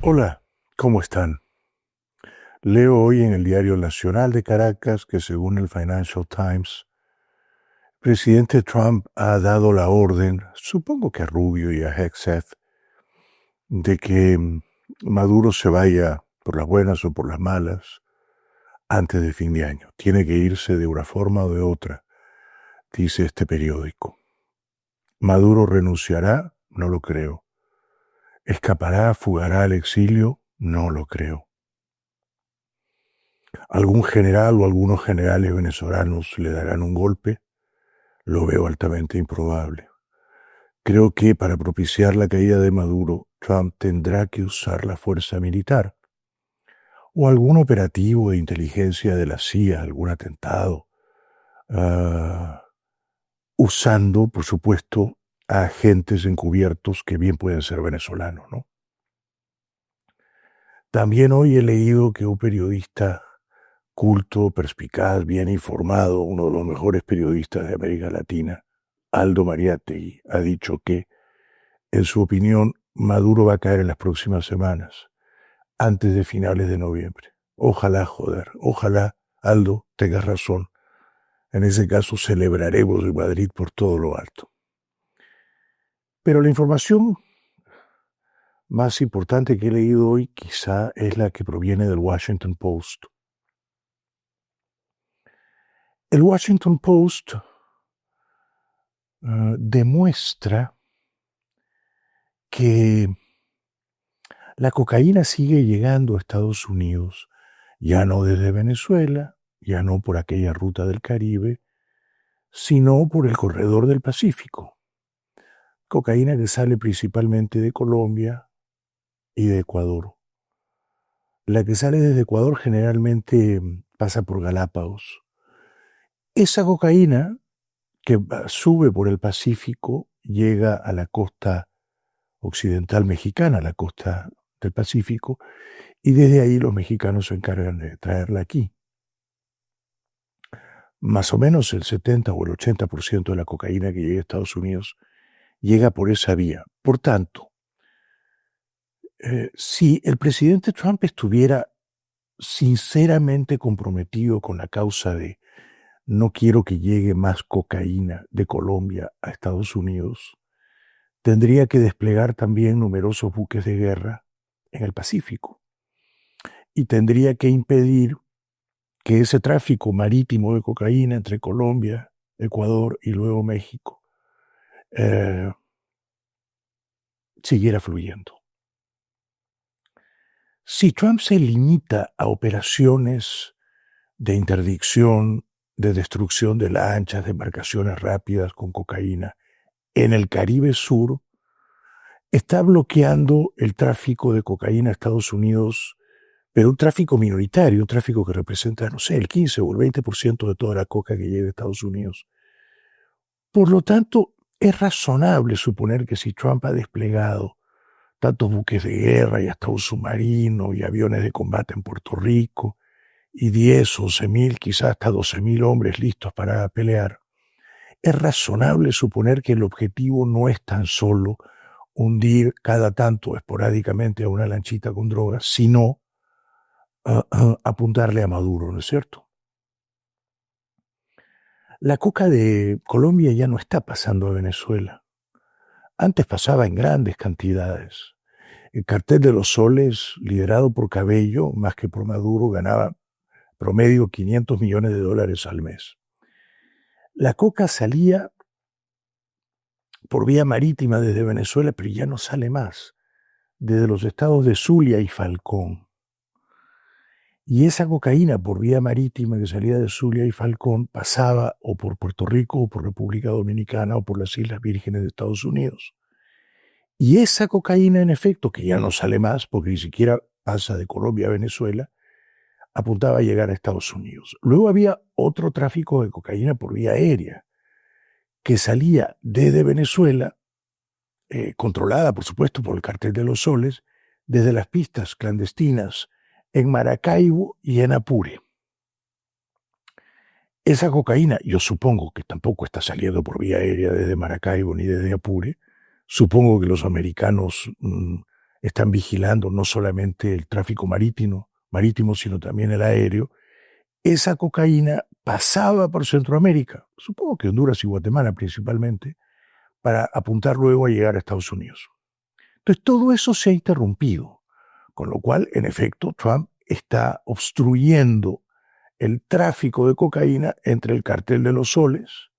Hola, ¿cómo están? Leo hoy en el Diario Nacional de Caracas que según el Financial Times, el presidente Trump ha dado la orden, supongo que a Rubio y a Hegseth, de que Maduro se vaya por las buenas o por las malas antes de fin de año. Tiene que irse de una forma o de otra, dice este periódico. ¿Maduro renunciará? No lo creo. ¿Escapará, fugará al exilio? No lo creo. ¿Algún general o algunos generales venezolanos le darán un golpe? Lo veo altamente improbable. Creo que para propiciar la caída de Maduro, Trump tendrá que usar la fuerza militar o algún operativo de inteligencia de la CIA, algún atentado, ah, usando, por supuesto, a agentes encubiertos que bien pueden ser venezolanos, ¿no? También hoy he leído que un periodista culto, perspicaz, bien informado, uno de los mejores periodistas de América Latina, Aldo Mariátegui, ha dicho que, en su opinión, Maduro va a caer en las próximas semanas, antes de finales de noviembre. Ojalá, joder, ojalá, Aldo, tengas razón. En ese caso celebraremos en Madrid por todo lo alto. Pero la información más importante que he leído hoy quizá es la que proviene del Washington Post. El Washington Post demuestra que la cocaína sigue llegando a Estados Unidos, ya no desde Venezuela, ya no por aquella ruta del Caribe, sino por el corredor del Pacífico. Cocaína que sale principalmente de Colombia y de Ecuador. La que sale desde Ecuador generalmente pasa por Galápagos. Esa cocaína que sube por el Pacífico llega a la costa occidental mexicana, a la costa del Pacífico, y desde ahí los mexicanos se encargan de traerla aquí. Más o menos el 70 o el 80% de la cocaína que llega a Estados Unidos llega por esa vía. Por tanto, si el presidente Trump estuviera sinceramente comprometido con la causa de no quiero que llegue más cocaína de Colombia a Estados Unidos, tendría que desplegar también numerosos buques de guerra en el Pacífico y tendría que impedir que ese tráfico marítimo de cocaína entre Colombia, Ecuador y luego México siguiera fluyendo. Si Trump se limita a operaciones de interdicción, de destrucción de lanchas, de embarcaciones rápidas con cocaína en el Caribe Sur, está bloqueando el tráfico de cocaína a Estados Unidos, pero un tráfico minoritario, un tráfico que representa, no sé, el 15 o el 20% de toda la coca que llega a Estados Unidos. Por lo tanto, es razonable suponer que si Trump ha desplegado tantos buques de guerra y hasta un submarino y aviones de combate en Puerto Rico, y 10, 11,000, quizás hasta 12,000 hombres listos para pelear, es razonable suponer que el objetivo no es tan solo hundir cada tanto esporádicamente a una lanchita con drogas, sino apuntarle a Maduro, ¿no es cierto? La coca de Colombia ya no está pasando a Venezuela. Antes pasaba en grandes cantidades. El Cartel de los Soles, liderado por Cabello, más que por Maduro, ganaba promedio $500 millones al mes. La coca salía por vía marítima desde Venezuela, pero ya no sale más, desde los estados de Zulia y Falcón. Y esa cocaína por vía marítima que salía de Zulia y Falcón pasaba o por Puerto Rico o por República Dominicana o por las Islas Vírgenes de Estados Unidos. Y esa cocaína, en efecto, que ya no sale más porque ni siquiera pasa de Colombia a Venezuela, apuntaba a llegar a Estados Unidos. Luego había otro tráfico de cocaína por vía aérea que salía desde Venezuela, controlada, por supuesto, por el Cartel de los Soles, desde las pistas clandestinas en Maracaibo y en Apure. Esa cocaína, yo supongo que tampoco está saliendo por vía aérea desde Maracaibo ni desde Apure. Supongo que los americanos están vigilando no solamente el tráfico marítimo, sino también el aéreo. Esa cocaína pasaba por Centroamérica, supongo que Honduras y Guatemala principalmente, para apuntar luego a llegar a Estados Unidos. Entonces, todo eso se ha interrumpido, con lo cual, en efecto, Trump está obstruyendo el tráfico de cocaína entre el cartel de los soles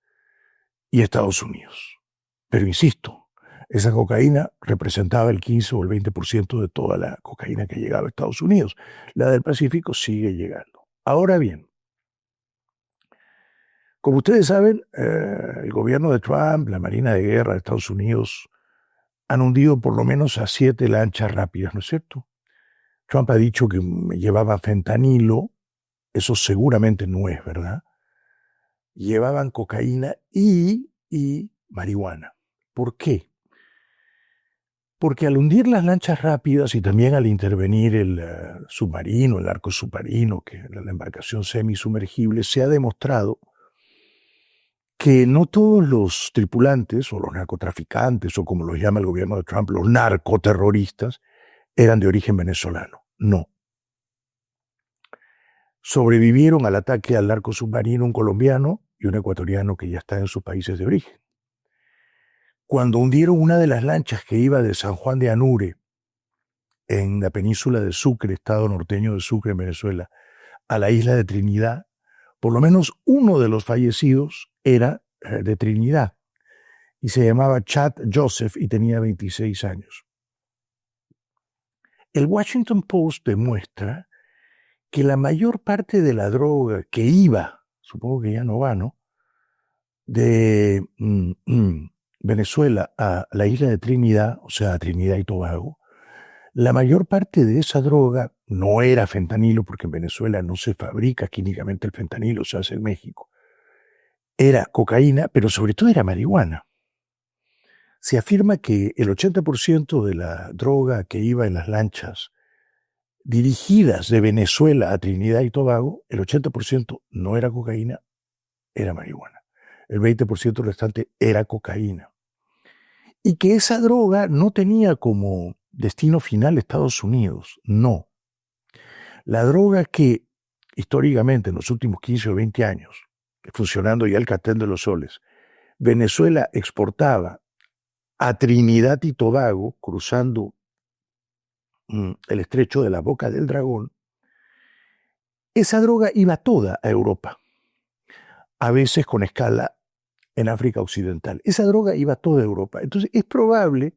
y Estados Unidos. Pero insisto, esa cocaína representaba el 15 o el 20% de toda la cocaína que llegaba a Estados Unidos. La del Pacífico sigue llegando. Ahora bien, como ustedes saben, el gobierno de Trump, la Marina de Guerra de Estados Unidos, han hundido por lo menos a 7 lanchas rápidas, ¿no es cierto? Trump ha dicho que llevaba fentanilo, eso seguramente no es verdad. Llevaban cocaína y marihuana. ¿Por qué? Porque al hundir las lanchas rápidas y también al intervenir el submarino, el arco submarino, que es la embarcación semisumergible, se ha demostrado que no todos los tripulantes o los narcotraficantes o como los llama el gobierno de Trump, los narcoterroristas, eran de origen venezolano. No. Sobrevivieron al ataque al arco submarino un colombiano y un ecuatoriano que ya está en sus países de origen. Cuando hundieron una de las lanchas que iba de San Juan de Anure, en la península de Sucre, estado norteño de Sucre, en Venezuela, a la isla de Trinidad, por lo menos uno de los fallecidos era de Trinidad y se llamaba Chad Joseph y tenía 26 años. El Washington Post demuestra que la mayor parte de la droga que iba, supongo que ya no va, ¿no?, de Venezuela a la isla de Trinidad, o sea, a Trinidad y Tobago, la mayor parte de esa droga no era fentanilo, porque en Venezuela no se fabrica químicamente el fentanilo, se hace en México. Era cocaína, pero sobre todo era marihuana. Se afirma que el 80% de la droga que iba en las lanchas dirigidas de Venezuela a Trinidad y Tobago, el 80% no era cocaína, era marihuana. El 20% restante era cocaína. Y que esa droga no tenía como destino final Estados Unidos, no. La droga que históricamente en los últimos 15 o 20 años, funcionando ya el cartel de los soles, Venezuela exportaba a Trinidad y Tobago, cruzando el estrecho de la Boca del Dragón, esa droga iba toda a Europa, a veces con escala en África Occidental. Esa droga iba toda a Europa. Entonces es probable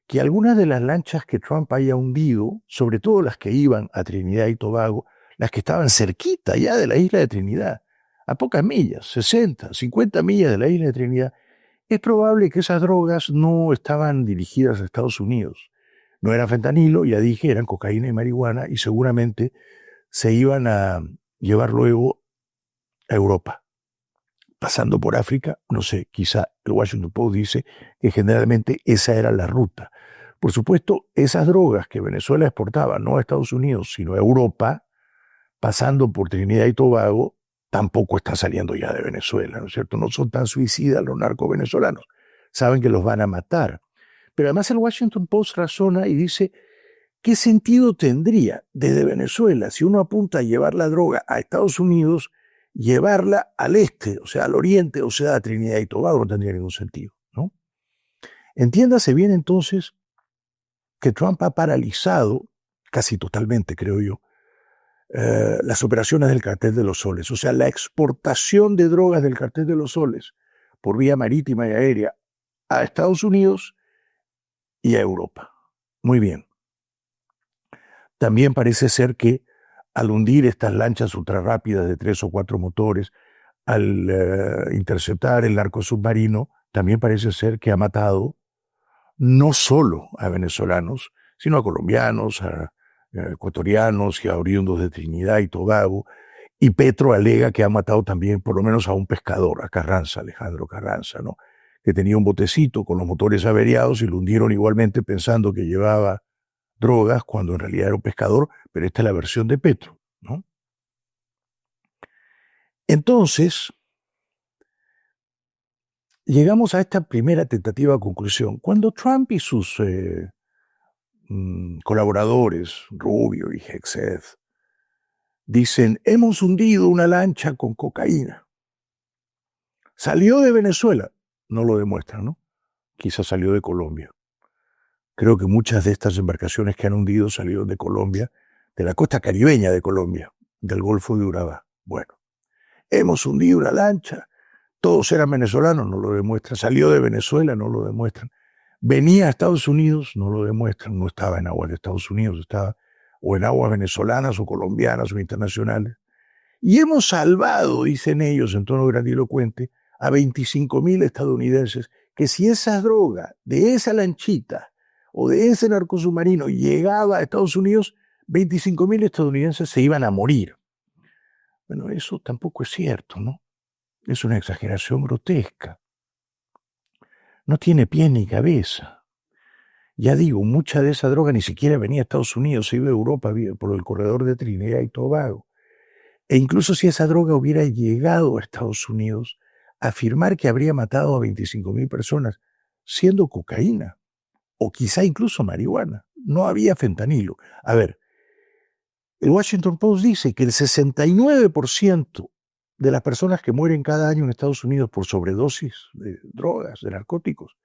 que algunas de las lanchas que Trump haya hundido, sobre todo las que iban a Trinidad y Tobago, las que estaban cerquita ya de la isla de Trinidad, a pocas millas, 60, 50 millas de la isla de Trinidad, es probable que esas drogas no estaban dirigidas a Estados Unidos. No eran fentanilo, ya dije, eran cocaína y marihuana, y seguramente se iban a llevar luego a Europa. Pasando por África, no sé, quizá el Washington Post dice que generalmente esa era la ruta. Por supuesto, esas drogas que Venezuela exportaba, no a Estados Unidos, sino a Europa, pasando por Trinidad y Tobago, tampoco está saliendo ya de Venezuela, ¿no es cierto? No son tan suicidas los narcovenezolanos. Saben que los van a matar. Pero además el Washington Post razona y dice, ¿qué sentido tendría desde Venezuela, si uno apunta a llevar la droga a Estados Unidos, llevarla al este, o sea, al oriente, o sea, a Trinidad y Tobago? No tendría ningún sentido, ¿no? Entiéndase bien entonces que Trump ha paralizado, casi totalmente creo yo, las operaciones del cartel de los soles, o sea, la exportación de drogas del cartel de los soles por vía marítima y aérea a Estados Unidos y a Europa. Muy bien. También parece ser que al hundir estas lanchas ultrarrápidas de 3 o 4 motores, al interceptar el arco submarino, también parece ser que ha matado no solo a venezolanos, sino a colombianos, a ecuatorianos y a oriundos de Trinidad y Tobago. Y Petro alega que ha matado también por lo menos a un pescador, a Carranza, Alejandro Carranza, ¿no?, que tenía un botecito con los motores averiados y lo hundieron igualmente pensando que llevaba drogas cuando en realidad era un pescador, pero esta es la versión de Petro, ¿no? Entonces, llegamos a esta primera tentativa conclusión. Cuando Trump y sus colaboradores, Rubio y Hexed, dicen, hemos hundido una lancha con cocaína. Salió de Venezuela, no lo demuestran, ¿no? Quizás salió de Colombia. Creo que muchas de estas embarcaciones que han hundido salieron de Colombia, de la costa caribeña de Colombia, del Golfo de Urabá. Bueno, hemos hundido una lancha, todos eran venezolanos, no lo demuestran. Salió de Venezuela, no lo demuestran. Venía a Estados Unidos, no lo demuestran. No estaba en aguas de Estados Unidos, estaba o en aguas venezolanas o colombianas o internacionales. Y hemos salvado, dicen ellos en tono grandilocuente, a 25,000 estadounidenses que si esa droga de esa lanchita o de ese narcosubmarino llegaba a Estados Unidos, 25,000 estadounidenses se iban a morir. Bueno, eso tampoco es cierto, ¿no? Es una exageración grotesca. No tiene pie ni cabeza. Ya digo, mucha de esa droga ni siquiera venía a Estados Unidos, se iba a Europa por el corredor de Trinidad y Tobago. E incluso si esa droga hubiera llegado a Estados Unidos, afirmar que habría matado a 25,000 personas siendo cocaína o quizá incluso marihuana. No había fentanilo. A ver, el Washington Post dice que el 69% de las personas que mueren cada año en Estados Unidos por sobredosis de drogas, de narcóticos,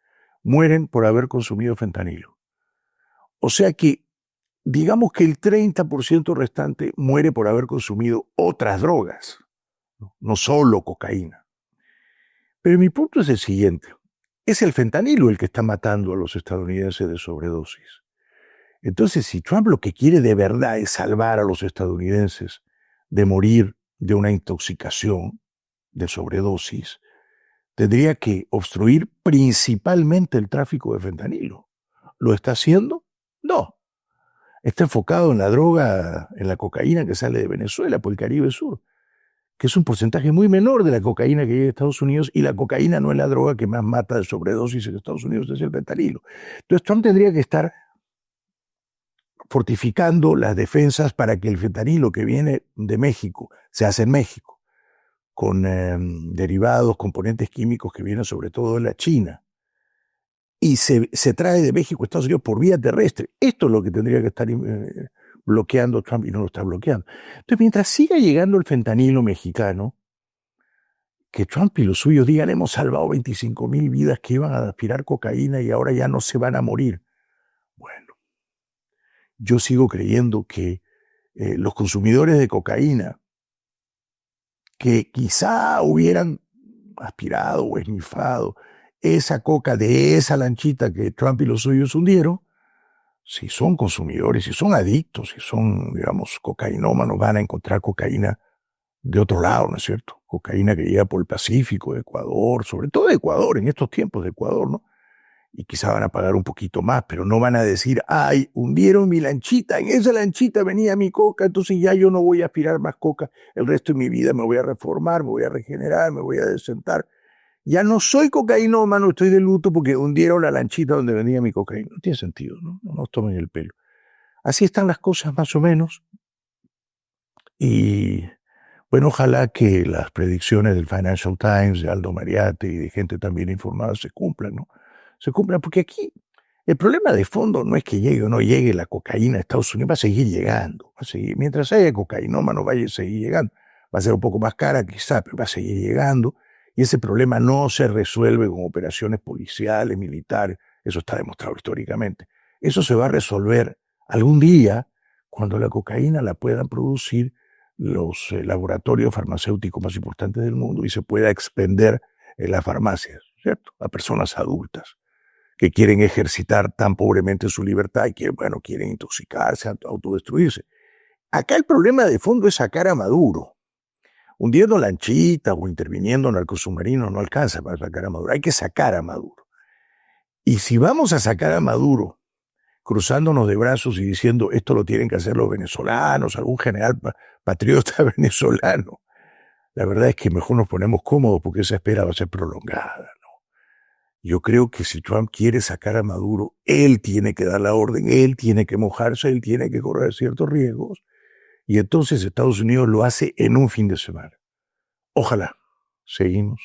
mueren por haber consumido fentanilo. O sea que, digamos que el 30% restante muere por haber consumido otras drogas, no solo cocaína. Pero mi punto es el siguiente. Es el fentanilo el que está matando a los estadounidenses de sobredosis. Entonces, si Trump lo que quiere de verdad es salvar a los estadounidenses de morir de una intoxicación, de sobredosis, tendría que obstruir principalmente el tráfico de fentanilo. ¿Lo está haciendo? No. Está enfocado en la droga, en la cocaína que sale de Venezuela por el Caribe Sur, que es un porcentaje muy menor de la cocaína que llega a Estados Unidos, y la cocaína no es la droga que más mata de sobredosis en Estados Unidos, es el fentanilo. Entonces Trump tendría que estar fortificando las defensas para que el fentanilo que viene de México se hace en México, con derivados, componentes químicos que vienen sobre todo de la China, y se trae de México a Estados Unidos por vía terrestre. Esto es lo que tendría que estar bloqueando Trump, y no lo está bloqueando. Entonces, mientras siga llegando el fentanilo mexicano, que Trump y los suyos digan, hemos salvado 25,000 vidas que iban a aspirar cocaína y ahora ya no se van a morir. Bueno, yo sigo creyendo que los consumidores de cocaína que quizá hubieran aspirado o esnifado esa coca de esa lanchita que Trump y los suyos hundieron, si son consumidores, si son adictos, si son, digamos, cocainómanos, van a encontrar cocaína de otro lado, ¿no es cierto? Cocaína que llega por el Pacífico, de Ecuador, sobre todo de Ecuador, en estos tiempos de Ecuador, ¿no? Y quizá van a pagar un poquito más, pero no van a decir, ay, hundieron mi lanchita, en esa lanchita venía mi coca, entonces ya yo no voy a aspirar más coca el resto de mi vida, me voy a reformar, me voy a regenerar, me voy a desentar. Ya no soy cocainómano, estoy de luto porque hundieron la lanchita donde venía mi cocaína. No tiene sentido, ¿no? No nos tomen el pelo. Así están las cosas más o menos. Y bueno, ojalá que las predicciones del Financial Times, de Aldo Mariatti y de gente también informada se cumplan, ¿no? Se cumplan, porque aquí el problema de fondo no es que llegue o no llegue la cocaína a Estados Unidos, va a seguir llegando, va a seguir. Mientras haya cocainómano, va a seguir llegando. Va a ser un poco más cara quizá, pero va a seguir llegando. Y ese problema no se resuelve con operaciones policiales, militares, eso está demostrado históricamente. Eso se va a resolver algún día cuando la cocaína la puedan producir los laboratorios farmacéuticos más importantes del mundo y se pueda expender en las farmacias, ¿cierto? A personas adultas que quieren ejercitar tan pobremente su libertad y que, bueno, quieren intoxicarse, autodestruirse. Acá el problema de fondo es sacar a Maduro. Hundiendo lanchitas o interviniendo en narcosubmarinos no alcanza para sacar a Maduro. Hay que sacar a Maduro. Y si vamos a sacar a Maduro cruzándonos de brazos y diciendo esto lo tienen que hacer los venezolanos, algún general patriota venezolano, la verdad es que mejor nos ponemos cómodos porque esa espera va a ser prolongada, ¿no? Yo creo que si Trump quiere sacar a Maduro, él tiene que dar la orden, él tiene que mojarse, él tiene que correr ciertos riesgos, y entonces Estados Unidos lo hace en un fin de semana. Ojalá. Seguimos.